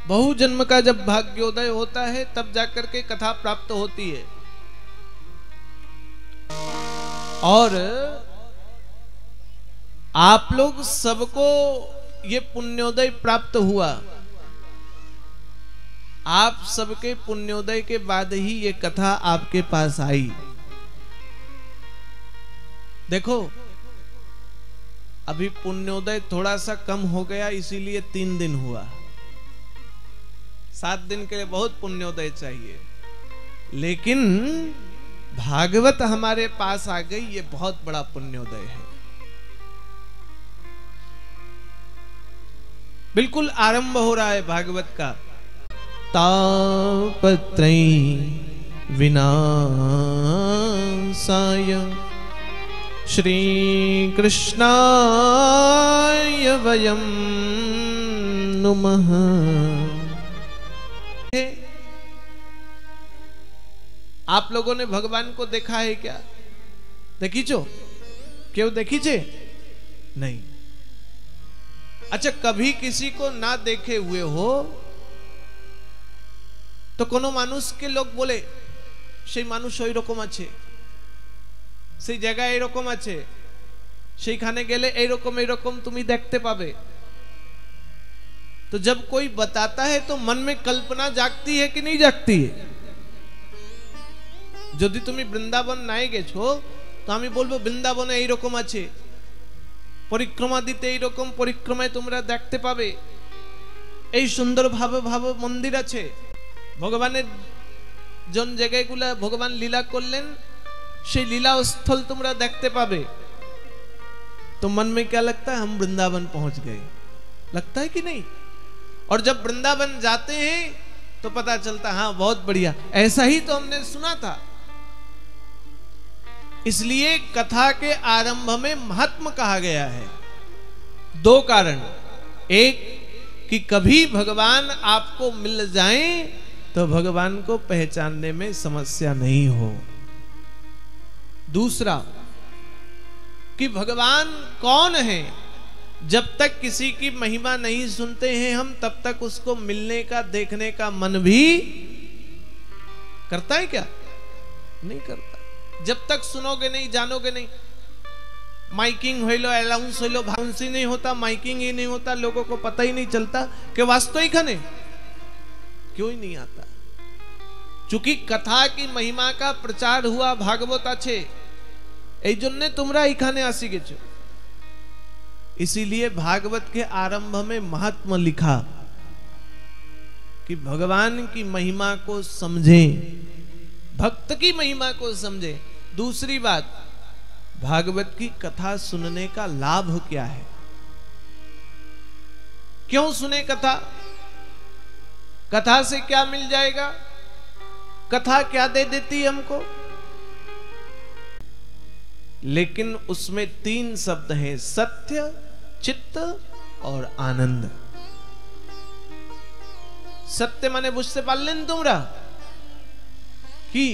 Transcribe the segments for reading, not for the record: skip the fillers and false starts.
बहु जन्म का जब भाग्योदय होता है तब जाकर के कथा प्राप्त होती है। और आप लोग सबको ये पुण्योदय प्राप्त हुआ। आप सबके पुण्योदय के बाद ही ये कथा आपके पास आई। देखो अभी पुण्योदय थोड़ा सा कम हो गया, इसीलिए 3 दिन हुआ। 7 दिन के लिए बहुत पुण्योदय चाहिए, लेकिन भागवत हमारे पास आ गई, ये बहुत बड़ा पुण्योदय है। बिल्कुल आरंभ हो रहा है भागवत का। तापत्रयी विनाशाय श्री कृष्णाय वयं नुमः। आप लोगों ने भगवान को देखा है क्या? देखीचो? क्यों देखीचे? नहीं। अच्छा, कभी किसी को ना देखे हुए हो तो कोनो मानुष के लोग बोले সেই মানুষ ওই রকম আছে, সেই জায়গায় এই রকম আছে, সেইখানে গেলে এই রকম তুমি দেখতে পাবে। तो जब कोई बताता है तो मन में कल्पना जागती है कि नहीं जागती है? যদি তুমি বৃন্দাবন নাই গেছো তো আমি বলবো বৃন্দাবনে এই রকম আছে, পরিক্রমা দিতে এই রকম পরিক্রমায় তোমরা দেখতে পাবে, এই সুন্দর ভাবে মন্দির আছে, ভগবানের জন জায়গাগুলা ভগবান লীলা করলেন সেই লীলা স্থल তোমরা देखते पावे। तो मन में क्या लगता है? हम वृंदावन पहुंच गए, लगता है कि नहीं? और जब वृंदावन जाते हैं तो पता चलता हाँ बहुत बढ़िया, ऐसा ही तो हमने सुना था। इसलिए कथा के आरंभ में महात्मा कहा गया है। 2 कारण, एक कि कभी भगवान आपको मिल जाएं तो भगवान को पहचानने में समस्या नहीं हो। दूसरा कि भगवान कौन है, जब तक किसी की महिमा नहीं सुनते हैं हम तब तक उसको मिलने का देखने का मन भी करता है क्या? नहीं करता। जब तक सुनोगे नहीं, जानोगे नहीं, माइकिंग हो लो, अलाउंस हो लो, भाउंस ही नहीं होता, माइकिंग ही नहीं होता, लोगों को पता ही नहीं चलता कि वास्तविक है, क्यों ही नहीं आता? चूंकि कथा की महिमा का प्रचार हुआ भागवत आछे, এই জন্যে তোমরা এখানে আসি গেছো। इसीलिए भागवत के आरंभ में महात्मा लिखा कि भगवान की महिमा को समझें, भक्त की महिमा को समझें। दूसरी बात, भागवत की कथा सुनने का लाभ क्या है? क्यों सुने कथा? कथा से क्या मिल जाएगा? कथा क्या दे देती है हमको? लेकिन उसमें 3 शब्द हैं, सत्य, चित्त और आनंद। सत्य माने बुझते पारलेन তোমরা कि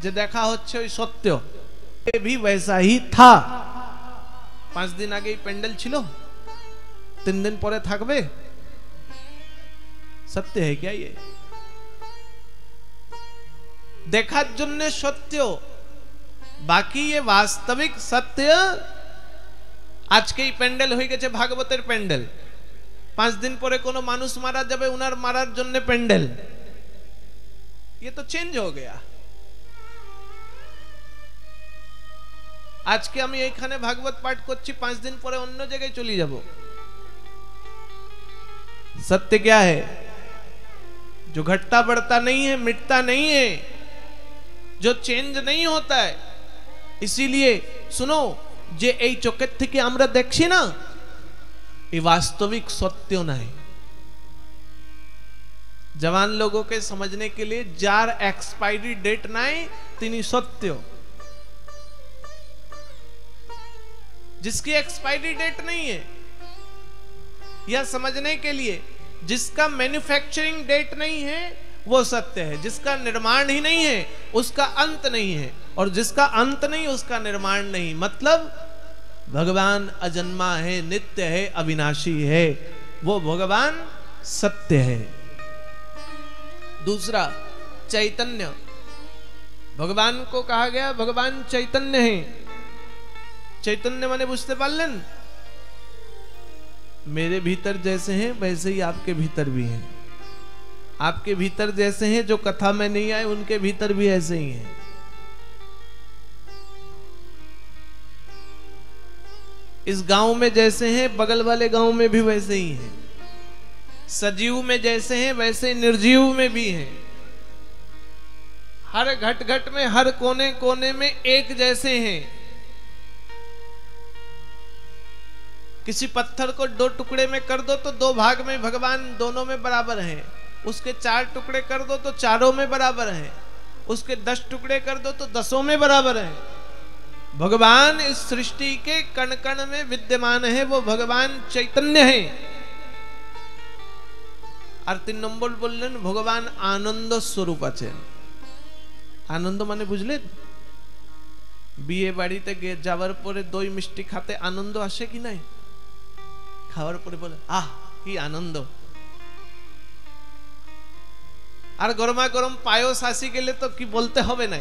যে দেখা হচ্ছে ওই সত্য, ये भी वैसा ही था। 5 दिन आगे প্যান্ডেল ছিল, 3 दिन পরে থাকবে? सत्य है क्या ये? দেখার জন্য সত্য, बाकी ये वास्तविक सत्य। आज के প্যান্ডেল হয়ে গেছে ভাগবতের প্যান্ডেল, 5 दिन পরে কোনো মানুষ মারা যাবে, উনার মারার জন্য প্যান্ডেল, ये तो चेंज हो गया। आज के আমি এখানে ভাগবত পাঠ করছি, 5 दिन পরে অন্য জায়গায় চলে যাব। सत्य क्या है? जो घटता बढ़ता नहीं है, मिटता नहीं है, जो चेंज नहीं होता है। इसीलिए सुनो, जे এই চোখের থেকে আমরা দেখছি না, এই वास्तविक सत्य नहीं। जवान लोगों के समझने के लिए जार एक्सपायरी डेट नहीं, तिनी सत्य। जिसकी एक्सपायरी डेट नहीं है, यह समझने के लिए जिसका मैन्युफैक्चरिंग डेट नहीं है वो सत्य है, जिसका निर्माण ही नहीं है उसका अंत नहीं है, और जिसका अंत नहीं उसका निर्माण नहीं। मतलब भगवान अजन्मा है, नित्य है, अविनाशी है, वो भगवान सत्य है। दूसरा चैतन्य, भगवान को कहा गया भगवान चैतन्य है। चैतन्य माने बुझते पारलेन, मेरे भीतर जैसे हैं वैसे ही आपके भीतर भी हैं। आपके भीतर जैसे हैं जो कथा में नहीं आए, उनके भीतर भी ऐसे ही हैं। इस गांव में जैसे हैं बगल वाले गांव में भी वैसे ही हैं। सजीव में जैसे हैं वैसे निर्जीव में भी हैं। हर घट घट में, हर कोने कोने में एक जैसे हैं। किसी पत्थर को दो टुकड़े में कर दो तो दो भाग में भगवान दोनों में बराबर हैं। उसके 4 टुकड़े कर दो तो चारों में बराबर हैं। उसके 10 टुकड़े कर दो तो 10 में बराबर हैं। भगवान इस सृष्टि के कण कण में विद्यमान है। वो भगवान चैतन्य है। और 3 नंबर बोलें भगवान आनंद स्वरूप आছেন। आनंद माने बुझलेন? বিয়ে বাড়িতে যাওয়ার পরে দই মিষ্টি খেতে আনন্দ আসে কি নাই? খাওয়ার পরে বলে আহ কি আনন্দ। আর গরমা গরম পায়েস আসি গেলে তো কি বলতে হবে না।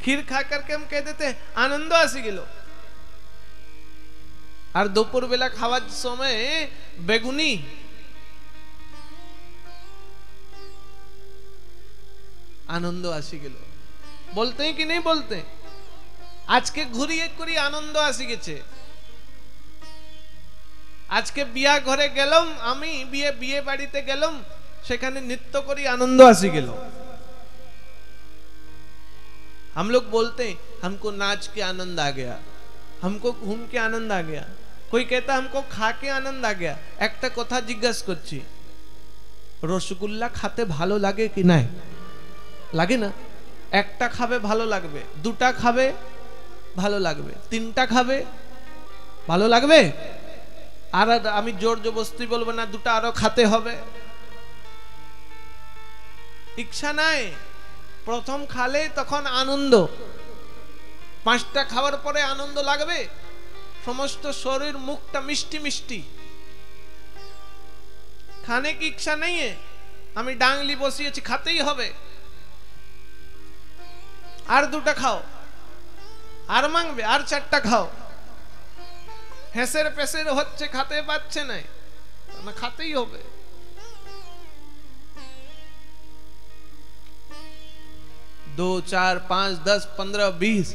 खीर खा करके हम कह देते आनंद आसी गेलो। और दोपहर बेला खावार समय बेगुनी, आनंद आसी गेलो। बोलते हैं कि नहीं बोलते? आज के घुरिए करी आनंद आसी गेছে। आज के बिया घरे गेलम आमी, बिये बाड़ीते गेलम, सेखाने नृत्य करी आनंद आसी गेलो। हम लोग बोलते हैं हमको नाच के आनंद आ गया, हमको घूम के आनंद आ गया। कोई कहता हमको खा के आनंद आ गया। একটা কথা জিজ্ঞাসা করছি, রসগোল্লা খাতে ভালো লাগে কি না? লাগে না? একটা খাবে ভালো লাগবে, দুটা খাবে ভালো লাগবে, তিনটা খাবে ভালো লাগবে। আর আমি জোর জবরদস্তি বলবো না দুটা আরো খেতে হবে, ইচ্ছা নাই। প্রথম খালে তখন আনন্দ, 5টা খাওয়ার পরে আনন্দ লাগবে। সমস্ত শরীর মুখটা মিষ্টি মিষ্টি। খানে কি ইচ্ছা নেই? আমি ডাংলি বসিয়েছি, খাতেই হবে। আর 2টা খাও, আর মাংবে, আর 4টা খাও। হেসের পেসের হচ্ছে, খাতে পাচ্ছে না, খাতেই হবে। दो चार 5 10 15 20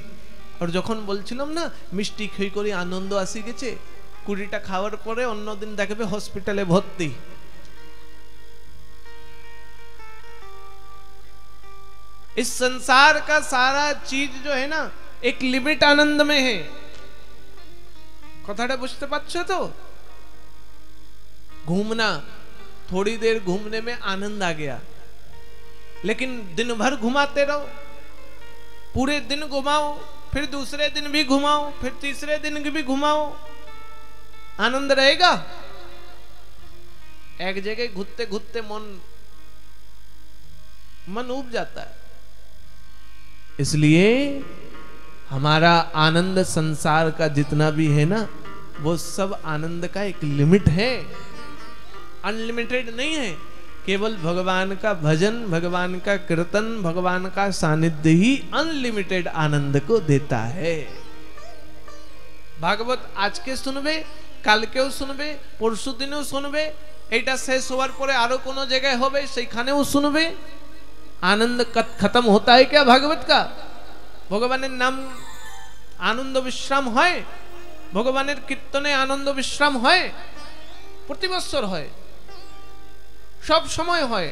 और যখন বলছিলাম না মিষ্টি খেয়ে করে আনন্দ আসি গেছে, 20টা খাওয়ার পরে অন্য দিন দেখবে হসপিটালে ভর্তি। इस संसार का सारा चीज जो है ना एक लिमिट आनंद में है। কথাটা বুঝতে পারছো তো? घूमना, थोड़ी देर घूमने में आनंद आ गया, लेकिन दिन भर घुमाते रहो, पूरे दिन घुमाओ, फिर दूसरे दिन भी घुमाओ, फिर तीसरे दिन भी घुमाओ, आनंद रहेगा? एक जगह घुटते घुटते मन उब जाता है। इसलिए हमारा आनंद संसार का जितना भी है ना, वो सब आनंद का एक लिमिट है, अनलिमिटेड नहीं है। केवल भगवान का भजन, भगवान का कीर्तन, भगवान का सानिध्य ही अनलिमिटेड आनंद को देता है। भागवत आज के सुनबे, कल के सुनबे, परशु दिनों सुनबे, एटा शेष होवार परे आरो कोनो जगह होबे सेखानेও सुनबे। आनंद खत्म होता है क्या भागवत का? भगवाনের नाम आनंद विश्राम है, भगवाনের कीर्तने आनंद विश्राम है, प्रति बछर है, सब समय है।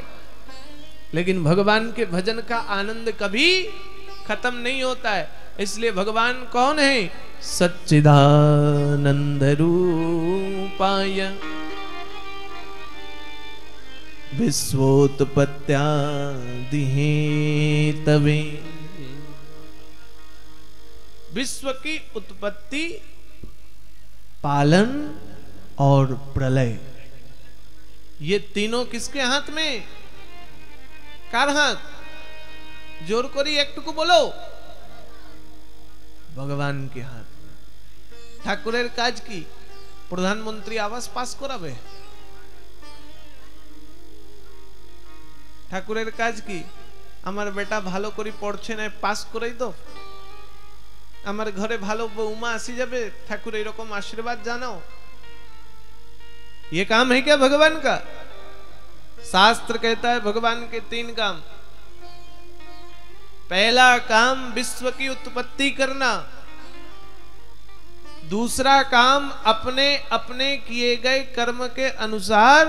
लेकिन भगवान के भजन का आनंद कभी खत्म नहीं होता है। इसलिए भगवान कौन है? सच्चिदानंद रूपाय विश्वोत्पत्त्यादि हेतवे। विश्व की उत्पत्ति, पालन और प्रलय, ये तीनों किसके हाथ में? कार हाथ? जोर करी एकटुकु बोलो। भगवान के हाथ। ठाकुरेर काज की? प्रधानमंत्री आवास पास कराबे, ঠাকুরের কাজ কি? আমার বেটা ভালো করে পড়ছে না, পাস করেই তো। আমার ঘরে ভালো বৌমা আসি যাবে, ঠাকুর এরকম आशीर्वाद জানাও। ये काम है क्या भगवान का? शास्त्र कहता है भगवान के 3 काम। पहला काम विश्व की उत्पत्ति करना, दूसरा काम अपने अपने किए गए कर्म के अनुसार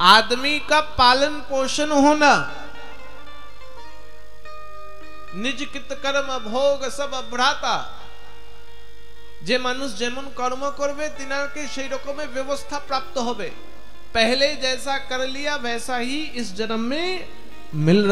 आदमी का पालन पोषण होना। निज कित कर्म भोग सब भ्राता, जे मानुष जेमन कर्म करबे तिनार के সেই রকমের व्यवस्था प्राप्त होबे। पहले जैसा कर लिया वैसा ही इस जन्म में मिल रहा।